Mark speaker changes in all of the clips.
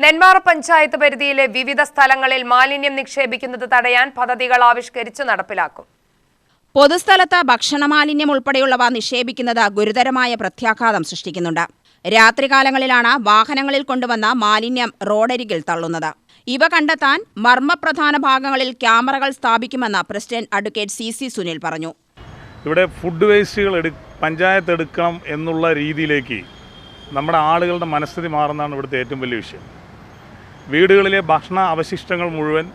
Speaker 1: നെന്മാറ പഞ്ചായത്ത് പരിധിയിലെ വിവിധ സ്ഥലങ്ങളിൽ മാലിന്യം നിക്ഷേപിക്കുന്നത് തടയാൻ പദ്ധതികൾ ആവിഷ്കരിച്ച് നടപ്പിലാക്കും.
Speaker 2: പൊതുസ്ഥലത്ത് ഭക്ഷണമാലിന്യം ഉൾപ്പെടെയുള്ളവ നിക്ഷേപിക്കുന്നത് ഗുരുതരമായ പ്രത്യാഘാതം സൃഷ്ടിക്കുന്നുണ്ട്. രാത്രികാലങ്ങളിലാണ് വാഹനങ്ങളിൽ കൊണ്ടുവന്ന മാലിന്യം റോഡരികിൽ തള്ളുന്നത്. ഇവ കണ്ടെത്താൻ മർമ്മപ്രധാന ഭാഗങ്ങളിൽ ക്യാമറകൾ സ്ഥാപിക്കുമെന്ന് പ്രസിഡന്റ് അഡ്വക്കേറ്റ് CC സുനിൽ പറഞ്ഞു.
Speaker 3: ഇവിടെ ഫുഡ് വേസ്റ്റുകൾ പഞ്ചായത്ത് എടുക്കണം എന്നുള്ള രീതിയിലേക്ക് നമ്മുടെ ആളുകളുടെ മനസ്ഥിതി മാറുന്നതാണ് ഇവിടുത്തെ ഏറ്റവും വലിയ വിഷയം. വീടുകളിലെ ഭക്ഷണ അവശിഷ്ടങ്ങൾ മുഴുവൻ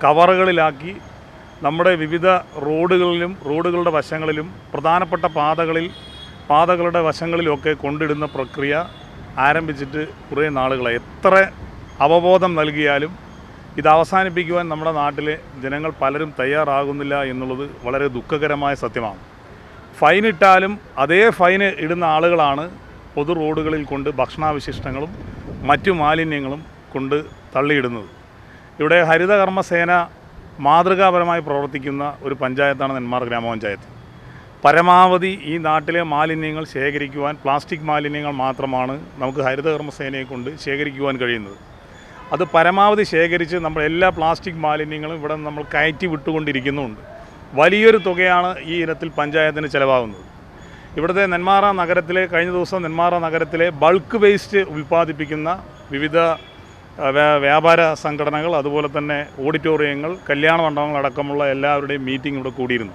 Speaker 3: കവറുകളിലാക്കി നമ്മുടെ വിവിധ റോഡുകളുടെ വശങ്ങളിലും പ്രധാനപ്പെട്ട പാതകളുടെ വശങ്ങളിലുമൊക്കെ കൊണ്ടിടുന്ന പ്രക്രിയ ആരംഭിച്ചിട്ട് കുറേ നാളുകളായി. എത്ര അവബോധം നൽകിയാലും ഇത് അവസാനിപ്പിക്കുവാൻ നമ്മുടെ നാട്ടിലെ ജനങ്ങൾ പലരും തയ്യാറാകുന്നില്ല എന്നുള്ളത് വളരെ ദുഃഖകരമായ സത്യമാണ്. ഫൈനിട്ടാലും അതേ ഫൈന് ഇടുന്ന ആളുകളാണ് പൊതു റോഡുകളിൽ കൊണ്ട് ഭക്ഷണാവശിഷ്ടങ്ങളും മറ്റു മാലിന്യങ്ങളും കൊണ്ട് തള്ളിയിടുന്നത്. ഇവിടെ ഹരിതകർമ്മസേന മാതൃകാപരമായി പ്രവർത്തിക്കുന്ന ഒരു പഞ്ചായത്താണ് നെന്മാറ ഗ്രാമപഞ്ചായത്ത്. പരമാവധി ഈ നാട്ടിലെ മാലിന്യങ്ങൾ ശേഖരിക്കുവാൻ പ്ലാസ്റ്റിക് മാലിന്യങ്ങൾ മാത്രമാണ് നമുക്ക് ഹരിതകർമ്മസേനയെ കൊണ്ട് ശേഖരിക്കുവാൻ കഴിയുന്നത്. അത് പരമാവധി ശേഖരിച്ച് നമ്മൾ എല്ലാ പ്ലാസ്റ്റിക് മാലിന്യങ്ങളും ഇവിടെ നമ്മൾ കയറ്റി വിട്ടുകൊണ്ടിരിക്കുന്നുമുണ്ട്. വലിയൊരു തുകയാണ് ഈ ഇനത്തിൽ പഞ്ചായത്തിന് ചിലവാകുന്നത്. ഇവിടുത്തെ കഴിഞ്ഞ ദിവസം നെന്മാറ നഗരത്തിലെ ബൾക്ക് വേസ്റ്റ് ഉൽപ്പാദിപ്പിക്കുന്ന വിവിധ വ്യാപാര സംഘടനകൾ, അതുപോലെ തന്നെ ഓഡിറ്റോറിയങ്ങൾ, കല്യാണ മണ്ഡപങ്ങൾ അടക്കമുള്ള എല്ലാവരുടെയും മീറ്റിംഗ് ഇവിടെ കൂടിയിരുന്നു.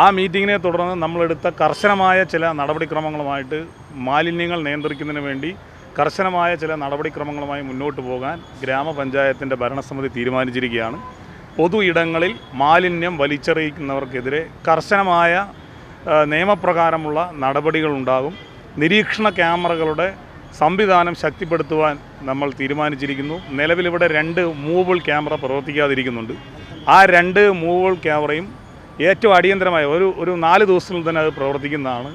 Speaker 3: ആ മീറ്റിങ്ങിനെ തുടർന്ന് നമ്മളെടുത്ത കർശനമായ ചില നടപടിക്രമങ്ങളുമായിട്ട് മാലിന്യങ്ങൾ നിയന്ത്രിക്കുന്നതിന് വേണ്ടി കർശനമായ ചില നടപടിക്രമങ്ങളുമായി മുന്നോട്ട് പോകാൻ ഗ്രാമപഞ്ചായത്തിൻ്റെ ഭരണസമിതി തീരുമാനിച്ചിരിക്കുകയാണ്. പൊതു ഇടങ്ങളിൽ മാലിന്യം വലിച്ചെറിയുന്നവർക്കെതിരെ കർശനമായ നിയമപ്രകാരമുള്ള നടപടികളുണ്ടാകും. നിരീക്ഷണ ക്യാമറകളുടെ സംവിധാനം ശക്തിപ്പെടുത്തുവാൻ നമ്മൾ തീരുമാനിച്ചിരിക്കുന്നു. നിലവിലിവിടെ 2 മൂവബിൾ ക്യാമറ പ്രവർത്തിക്കാതിരിക്കുന്നുണ്ട്. ആ 2 മൂവബിൾ ക്യാമറയും ഏറ്റവും അടിയന്തരമായ ഒരു 4 ദിവസത്തിൽ തന്നെ അത് പ്രവർത്തിക്കുന്നതാണ്.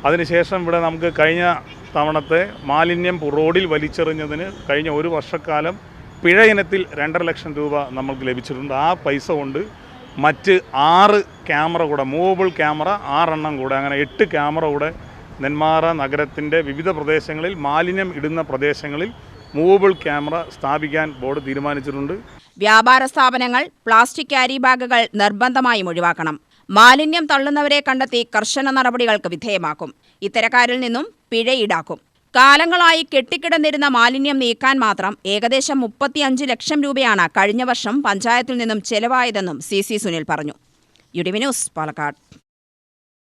Speaker 3: അതിനുശേഷം ഇവിടെ നമുക്ക് കഴിഞ്ഞ തവണത്തെ മാലിന്യം റോഡിൽ വലിച്ചെറിഞ്ഞതിന് കഴിഞ്ഞ 1 വർഷക്കാലം പിഴ ഇനത്തിൽ 2.5 ലക്ഷം രൂപ നമ്മൾക്ക് ലഭിച്ചിട്ടുണ്ട്. ആ പൈസ കൊണ്ട് മറ്റ് 6 ക്യാമറ കൂടെ, മൂവബിൾ ക്യാമറ 6 എണ്ണം കൂടെ, അങ്ങനെ 8 ക്യാമറ കൂടെ നെന്മാറ നഗരത്തിൻ്റെ വിവിധ പ്രദേശങ്ങളിൽ മാലിന്യം ഇടുന്ന പ്രദേശങ്ങളിൽ മൂവബിൾ ക്യാമറ സ്ഥാപിക്കാൻ ബോർഡ് തീരുമാനിച്ചിട്ടുണ്ട്.
Speaker 2: വ്യാപാര സ്ഥാപനങ്ങൾ പ്ലാസ്റ്റിക് ക്യാരി ബാഗുകൾ നിർബന്ധമായും ഒഴിവാക്കണം. മാലിന്യം തള്ളുന്നവരെ കണ്ടെത്തി കർശന നടപടികൾക്ക് വിധേയമാക്കും. ഇത്തരക്കാരിൽ നിന്നും പിഴ ഈടാക്കും. കാലങ്ങളായി കെട്ടിക്കിടന്നിരുന്ന മാലിന്യം നീക്കാൻ മാത്രം ഏകദേശം 35 ലക്ഷം രൂപയാണ് കഴിഞ്ഞ വർഷം പഞ്ചായത്തിൽ നിന്നും ചെലവായതെന്നും CC സുനിൽ പറഞ്ഞു. UTV news, Palakkad.